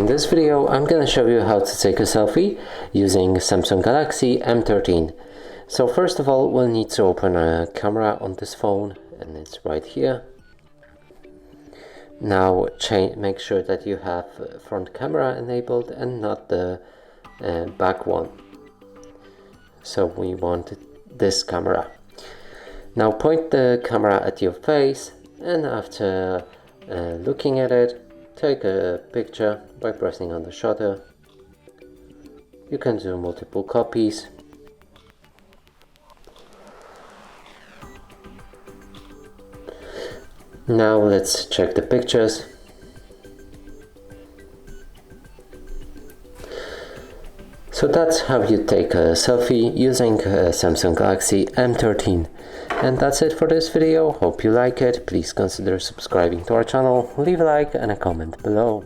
In this video I'm gonna show you how to take a selfie using Samsung Galaxy M13. So first of all we'll need to open a camera on this phone, and it's right here. Now make sure that you have front camera enabled and not the back one. So we want this camera. Now point the camera at your face, and after looking at it, take a picture by pressing on the shutter. You can do multiple copies. Now let's check the pictures. So that's how you take a selfie using a Samsung Galaxy M13. And that's it for this video. Hope you like it. Please consider subscribing to our channel, leave a like and a comment below.